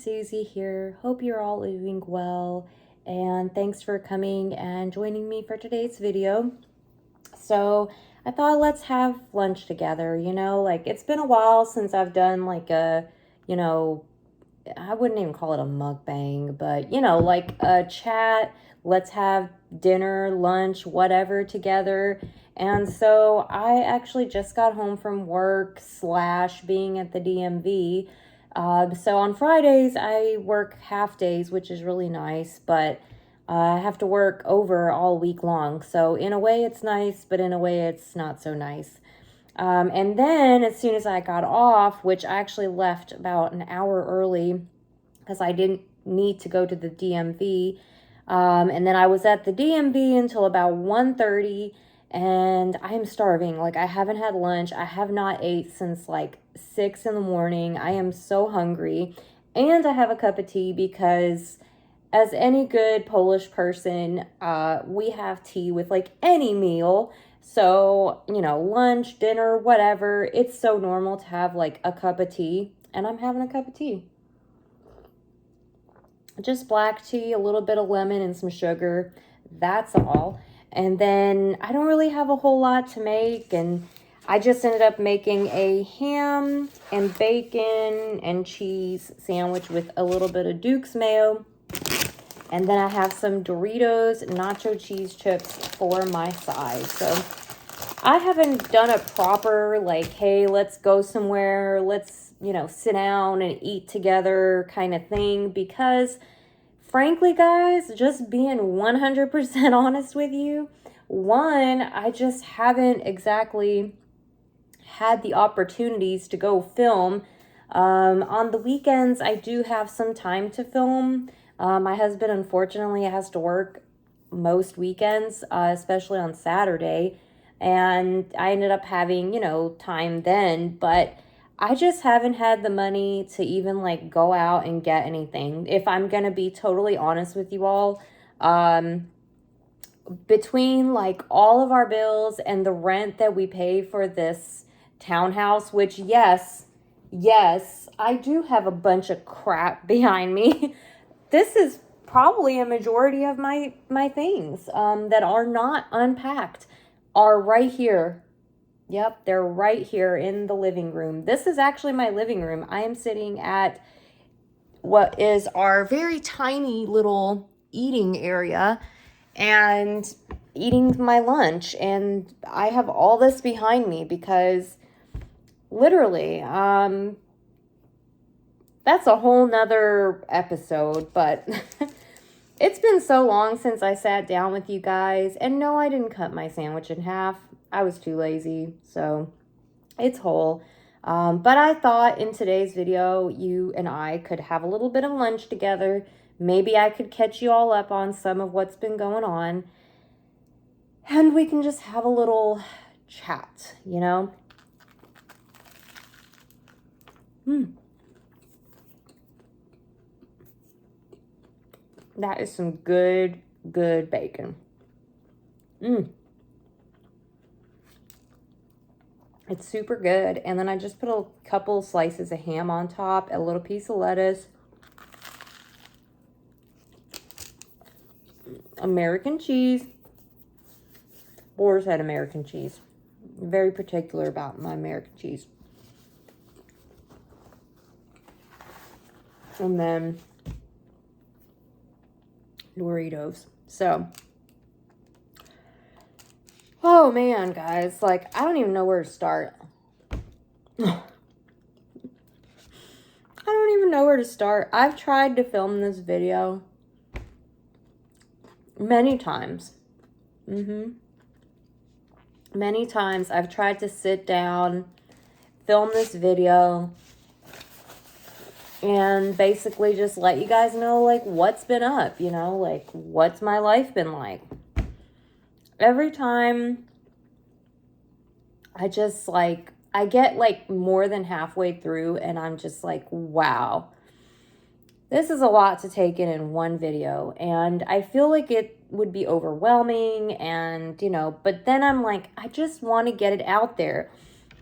Susie here. Hope you're all doing well, and thanks for coming and joining me for today's video. So I thought let's have lunch together, like it's been a while since I've done like a, I wouldn't even call it a mukbang, but like a chat. Let's have dinner, lunch, whatever together. And so I actually just got home from work / being at the DMV. So on Fridays, I work half days, which is really nice, but I have to work over all week long. So in a way, it's nice, but in a way, it's not so nice. And then as soon as I got off, which I actually left about an hour early because I didn't need to go to the DMV. And then I was at the DMV until about 1:30, and I am starving. Like, I haven't had lunch. I have not ate since like 6 in the morning. I am so hungry. And I have a cup of tea because, as any good Polish person, we have tea with like any meal. So, lunch, dinner, whatever. It's so normal to have like a cup of tea. And I'm having a cup of tea. Just black tea, a little bit of lemon and some sugar. That's all. And then I don't really have a whole lot to make. And I just ended up making a ham and bacon and cheese sandwich with a little bit of Duke's mayo. And then I have some Doritos nacho cheese chips for my side. So I haven't done a proper, like, hey, let's go somewhere, let's, sit down and eat together kind of thing. Because, frankly, guys, just being 100% honest with you, one, I just haven't exactly had the opportunities to go film. On the weekends, I do have some time to film. My husband, unfortunately, has to work most weekends, especially on Saturday. And I ended up having, time then. But I just haven't had the money to even, like, go out and get anything. If I'm going to be totally honest with you all, between, like, all of our bills and the rent that we pay for this townhouse, which, yes, I do have a bunch of crap behind me. This is probably a majority of my things that are not unpacked are right here. Yep, they're right here in the living room. This is actually my living room. I am sitting at what is our very tiny little eating area and eating my lunch. And I have all this behind me because literally, that's a whole nother episode, but it's been so long since I sat down with you guys. And no, I didn't cut my sandwich in half. I was too lazy, so it's whole. But I thought in today's video, you and I could have a little bit of lunch together. Maybe I could catch you all up on some of what's been going on. And we can just have a little chat, That is some good bacon. It's super good. And then I just put a couple slices of ham on top, a little piece of lettuce, American cheese. Boar's Head American cheese. I'm very particular about my American cheese. And then Doritos. So, oh man, guys, like, I don't even know where to start. I don't even know where to start. I've tried to film this video many times. Many times I've tried to sit down, film this video, and basically just let you guys know, like, what's been up, like, what's my life been like. Every time I just, like, I get, like, more than halfway through, and I'm just like, wow, this is a lot to take in one video, and I feel like it would be overwhelming, and, but then I'm like, I just want to get it out there,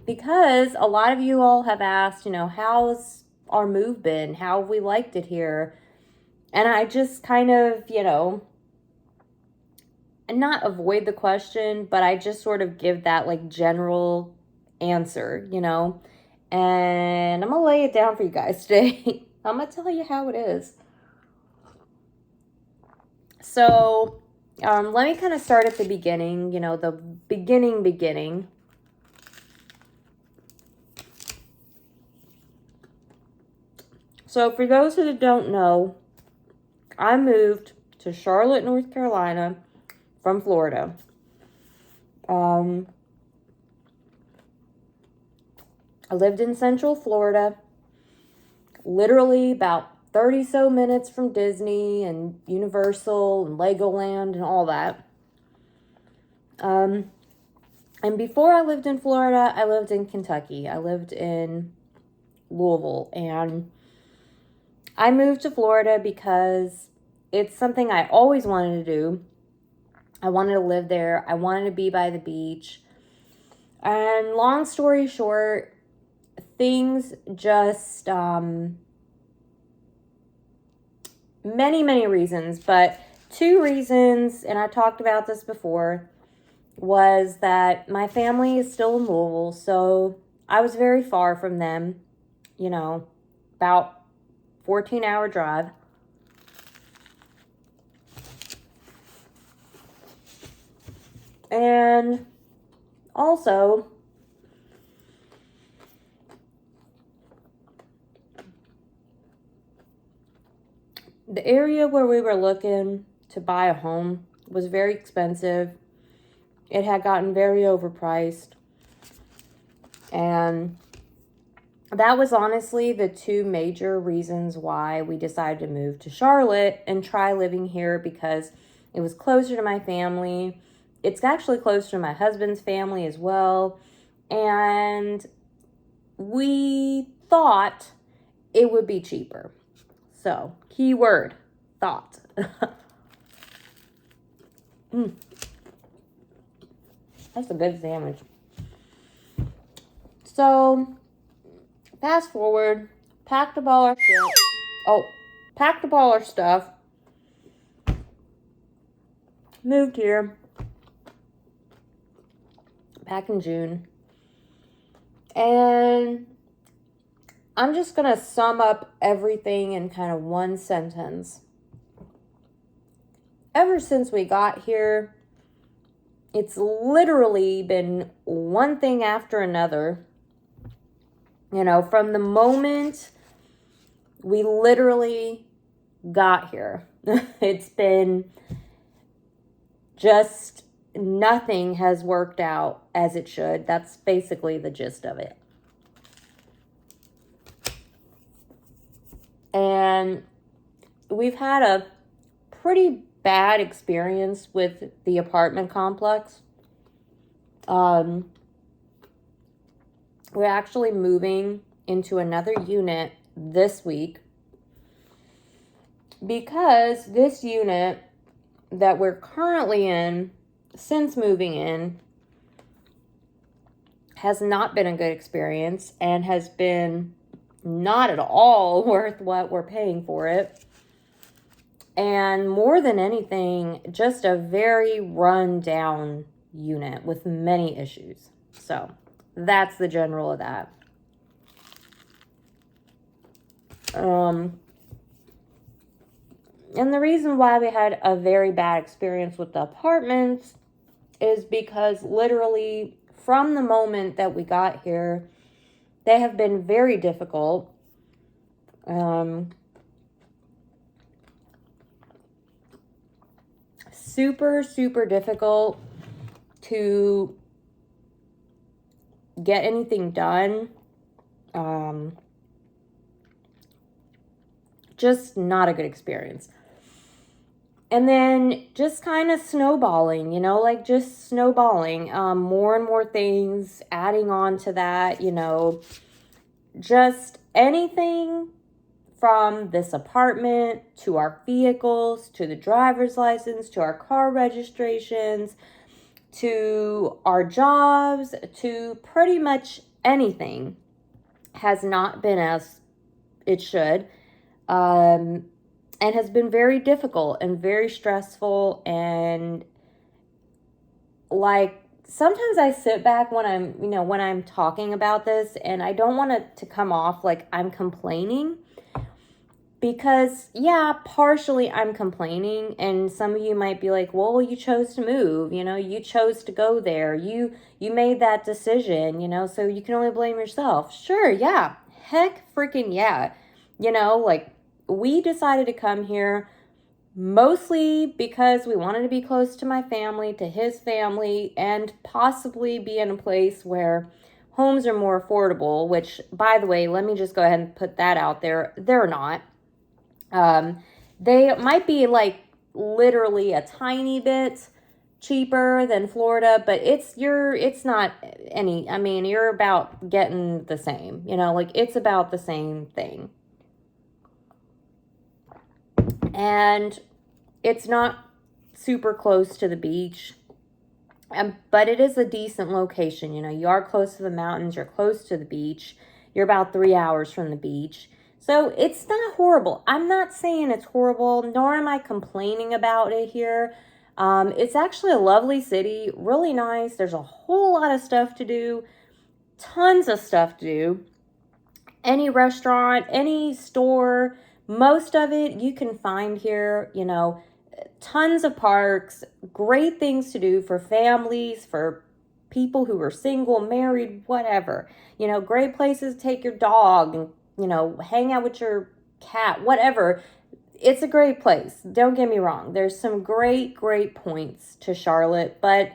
because a lot of you all have asked, how's our move been? How have we liked it here? And I just kind of, you know, not avoid the question, but I just sort of give that like general answer, you know. And I'm going to lay it down for you guys today. I'm going to tell you how it is. So, let me kind of start at the beginning, you know, the beginning. So, for those who don't know, I moved to Charlotte, North Carolina from Florida. I lived in Central Florida, literally about 30 so minutes from Disney and Universal and Legoland and all that. And before I lived in Florida, I lived in Kentucky. I lived in Louisville, and I moved to Florida because it's something I always wanted to do. I wanted to live there. I wanted to be by the beach. And long story short, things just, many reasons, but 2 reasons, and I talked about this before, was that my family is still in Louisville, so I was very far from them, you know, about 14-hour drive. And also, the area where we were looking to buy a home was very expensive. It had gotten very overpriced. And that was honestly the 2 major reasons why we decided to move to Charlotte and try living here, because it was closer to my family. It's actually closer to my husband's family as well. And we thought it would be cheaper. So, keyword, thought. That's a good sandwich. So, fast forward, packed up all our stuff. Moved here back in June. And I'm just going to sum up everything in kind of one sentence. Ever since we got here, it's literally been one thing after another. You know, from the moment we literally got here, it's been just nothing has worked out as it should. That's basically the gist of it. And we've had a pretty bad experience with the apartment complex. We're actually moving into another unit this week, because this unit that we're currently in, since moving in, has not been a good experience and has been not at all worth what we're paying for it. And more than anything, just a very run down unit with many issues. So that's the general of that. And the reason why we had a very bad experience with the apartments is because literally from the moment that we got here, they have been very difficult. Super difficult to get anything done. Just not a good experience. And then just kind of snowballing, you know, like just snowballing, more and more things adding on to that, you know, just anything from this apartment to our vehicles, to the driver's license, to our car registrations, to our jobs, to pretty much anything has not been as it should. And has been very difficult and very stressful. And like, sometimes I sit back when I'm talking about this, and I don't want it to come off like I'm complaining, because yeah, partially I'm complaining, and some of you might be like, well, you chose to move, you chose to go there, you made that decision, so you can only blame yourself. Sure, yeah, heck freaking yeah. Like, we decided to come here mostly because we wanted to be close to my family, to his family, and possibly be in a place where homes are more affordable, which, by the way, let me just go ahead and put that out there. They're not. They might be like literally a tiny bit cheaper than Florida, but it's not any, I mean, you're about getting the same, like, it's about the same thing. And it's not super close to the beach, but it is a decent location. You are close to the mountains, you're close to the beach, you're about 3 hours from the beach. So it's not horrible. I'm not saying it's horrible, nor am I complaining about it here. It's actually a lovely city, really nice. There's a whole lot of stuff to do, tons of stuff to do. Any restaurant, any store, most of it you can find here, tons of parks, great things to do for families, for people who are single, married, whatever. Great places to take your dog and, hang out with your cat, whatever. It's a great place. Don't get me wrong. There's some great, great points to Charlotte, but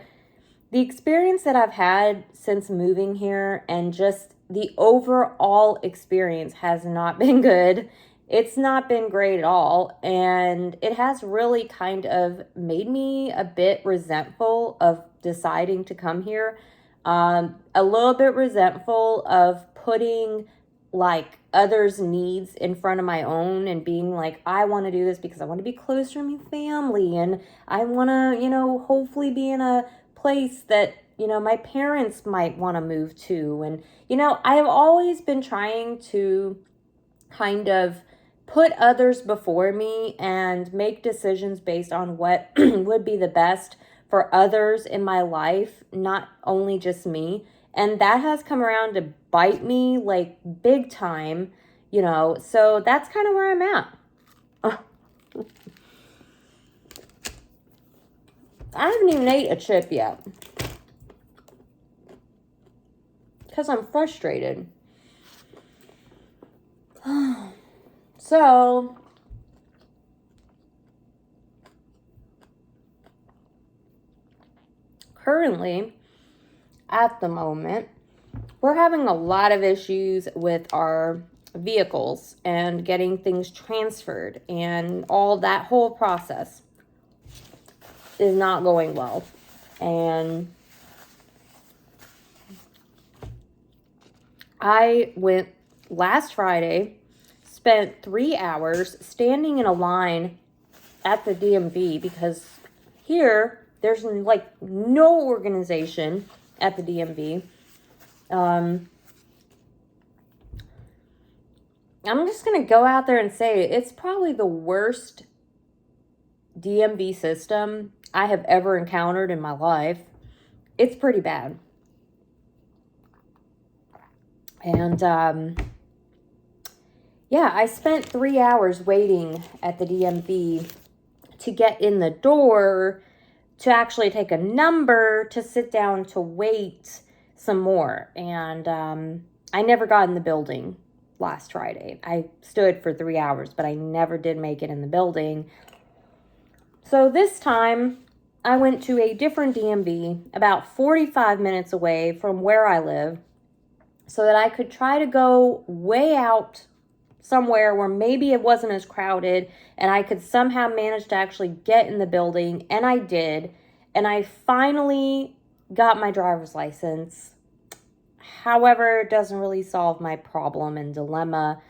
the experience that I've had since moving here, and just the overall experience, has not been good. It's not been great at all, and it has really kind of made me a bit resentful of deciding to come here. A little bit resentful of putting like others' needs in front of my own, and being like, I want to do this because I want to be closer to my family, and I want to, hopefully be in a place that, my parents might want to move to. And, I've always been trying to kind of put others before me and make decisions based on what would be the best for others in my life, not only just me. And that has come around to bite me like big time, so that's kind of where I'm at. I haven't even ate a chip yet because I'm frustrated. So, currently, at the moment, we're having a lot of issues with our vehicles and getting things transferred, and all that whole process is not going well. And I went last Friday, spent 3 hours standing in a line at the DMV, because here there's like no organization at the DMV. I'm just going to go out there and say it's probably the worst DMV system I have ever encountered in my life. It's pretty bad. And, yeah, I spent 3 hours waiting at the DMV to get in the door, to actually take a number, to sit down to wait some more. And I never got in the building last Friday. I stood for 3 hours, but I never did make it in the building. So this time, I went to a different DMV about 45 minutes away from where I live, so that I could try to go way out somewhere where maybe it wasn't as crowded, and I could somehow manage to actually get in the building. And I did. And I finally got my driver's license. However, it doesn't really solve my problem and dilemma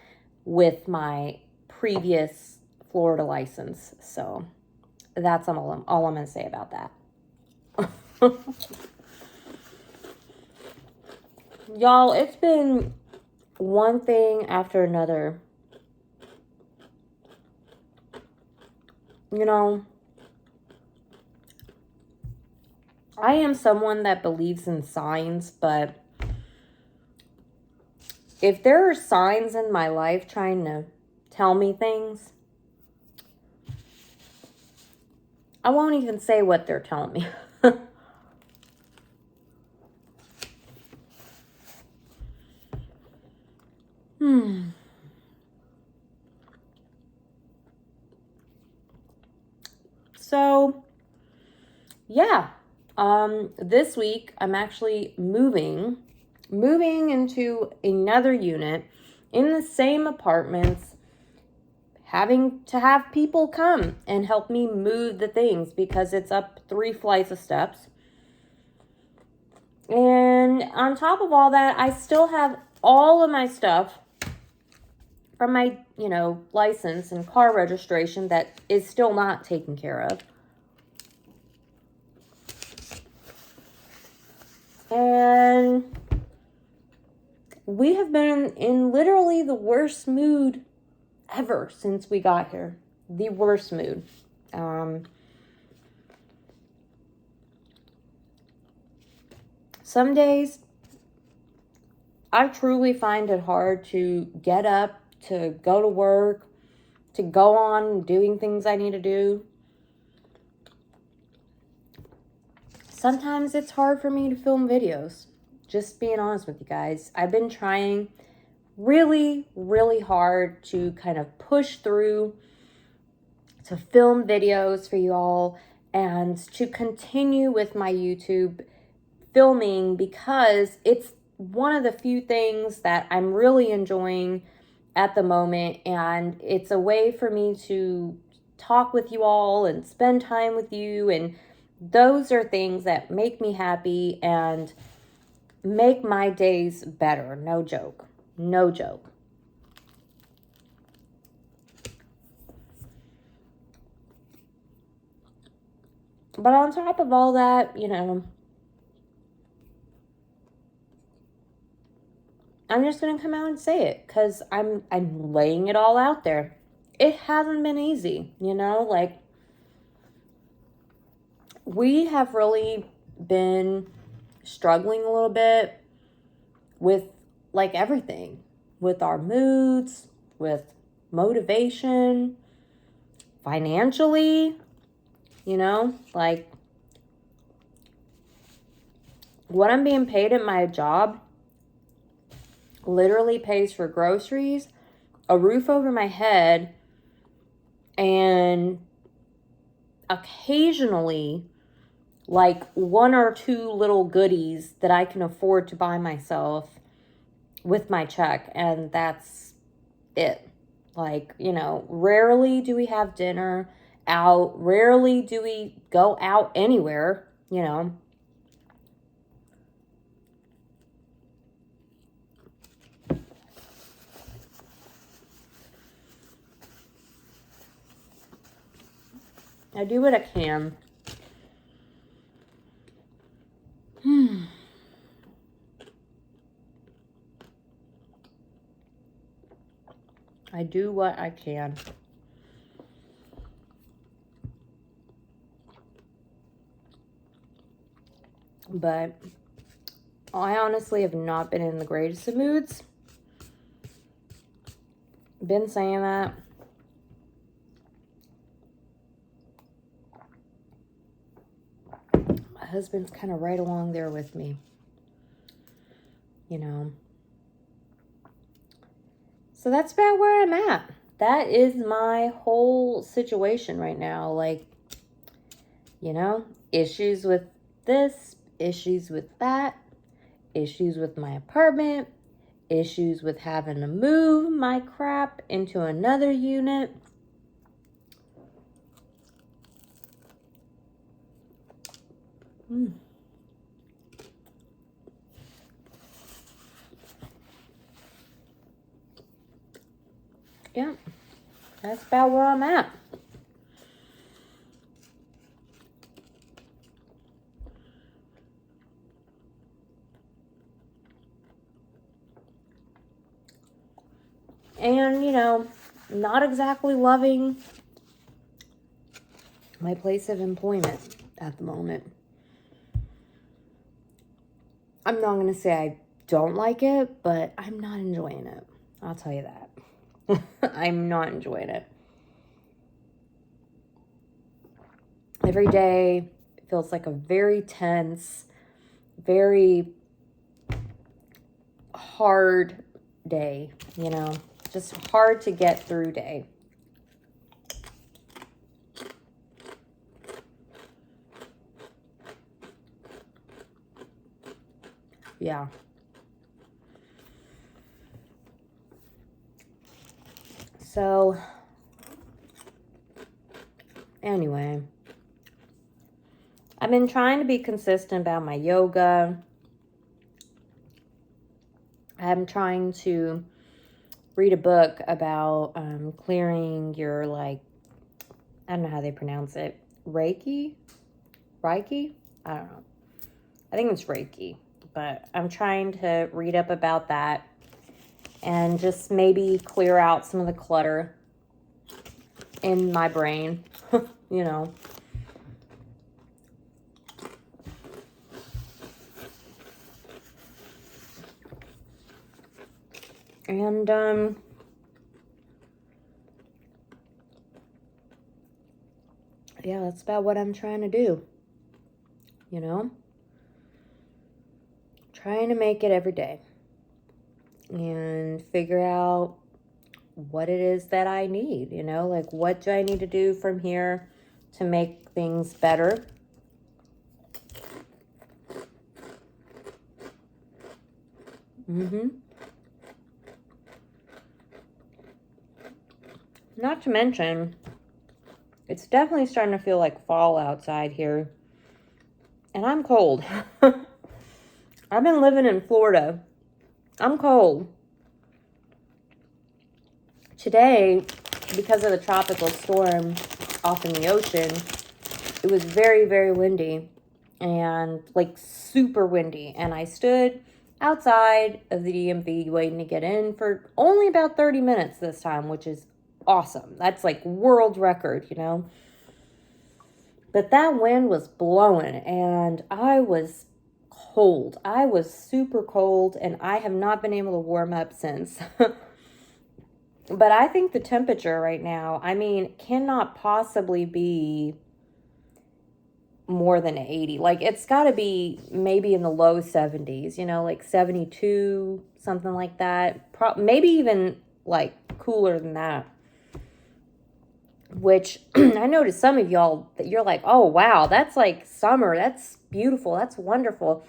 with my previous Florida license. So that's all I'm going to say about that. Y'all, it's been one thing after another you know, I am someone that believes in signs, but if there are signs in my life trying to tell me things, I won't even say what they're telling me. So, yeah. This week I'm actually moving into another unit in the same apartments, having to have people come and help me move the things because it's up 3 flights of steps. And on top of all that, I still have all of my stuff from my, license and car registration that is still not taken care of. And we have been in literally the worst mood ever since we got here. The worst mood. Some days I truly find it hard to get up, to go to work, to go on doing things I need to do. Sometimes it's hard for me to film videos. Just being honest with you guys. I've been trying really, really hard to kind of push through to film videos for you all and to continue with my YouTube filming because it's one of the few things that I'm really enjoying at the moment, and it's a way for me to talk with you all and spend time with you, and those are things that make me happy and make my days better. No joke. No joke. But on top of all that, I'm just going to come out and say it because I'm laying it all out there. It hasn't been easy, like we have really been struggling a little bit with like everything, with our moods, with motivation, financially, like what I'm being paid at my job literally pays for groceries, a roof over my head, and occasionally like 1 or 2 little goodies that I can afford to buy myself with my check, and that's it. Like, rarely do we have dinner out, rarely do we go out anywhere, I do what I can. I do what I can. But I honestly have not been in the greatest of moods. Been saying that. My husband's kind of right along there with me. So that's about where I'm at. That is my whole situation right now. Like, issues with this, issues with that, issues with my apartment, issues with having to move my crap into another unit. Yeah, that's about where I'm at. And, not exactly loving my place of employment at the moment. I'm not going to say I don't like it, but I'm not enjoying it. I'll tell you that. I'm not enjoying it. Every day feels like a very tense, very hard day, you know, just hard to get through day. Yeah. So, anyway, I've been trying to be consistent about my yoga. I'm trying to read a book about clearing your, like, I don't know how they pronounce it. Reiki? I don't know. I think it's Reiki. But I'm trying to read up about that and just maybe clear out some of the clutter in my brain, you know. And, yeah, that's about what I'm trying to do, you know. Trying to make it every day and figure out what it is that I need, you know, like what do I need to do from here to make things better. Not to mention, it's definitely starting to feel like fall outside here. And I'm cold. I've been living in Florida. I'm cold. Today, because of the tropical storm off in the ocean, it was very, very windy and like super windy. And I stood outside of the DMV waiting to get in for only about 30 minutes this time, which is awesome. That's like world record, you know. But that wind was blowing and I was cold. I was super cold and I have not been able to warm up since. But I think the temperature right now, I mean, cannot possibly be more than 80. Like, it's got to be maybe in the low 70s, you know, like 72, something like that. Maybe even, like, cooler than that. Which, I noticed some of y'all, that you're like, oh, wow, that's like summer. That's beautiful. That's wonderful.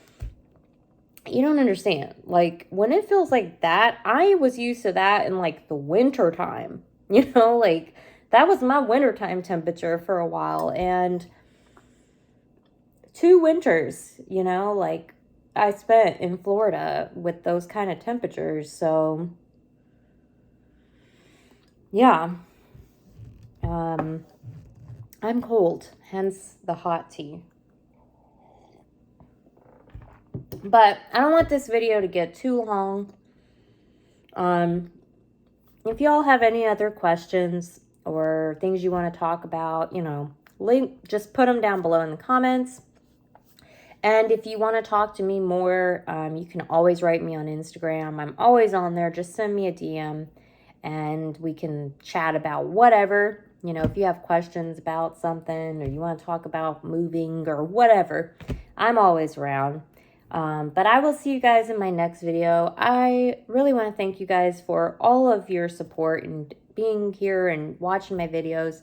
You don't understand. Like, when it feels like that, I was used to that in, like, the winter time. You know, like, that was my wintertime temperature for a while. And 2 winters, you know, like, I spent in Florida with those kind of temperatures. So, yeah. I'm cold, hence the hot tea. But I don't want this video to get too long. If y'all have any other questions or things you want to talk about, you know, just put them down below in the comments. And if you want to talk to me more, you can always write me on Instagram. I'm always on there. Just send me a DM and we can chat about whatever. You know, if you have questions about something or you want to talk about moving or whatever, I'm always around. But I will see you guys in my next video. I really want to thank you guys for all of your support and being here and watching my videos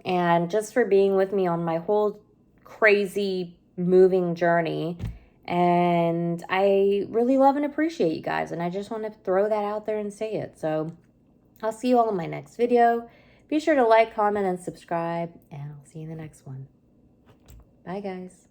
and just for being with me on my whole crazy moving journey. And I really love and appreciate you guys. And I just want to throw that out there and say it. So I'll see you all in my next video. Be sure to like, comment, and subscribe. And I'll see you in the next one. Bye, guys.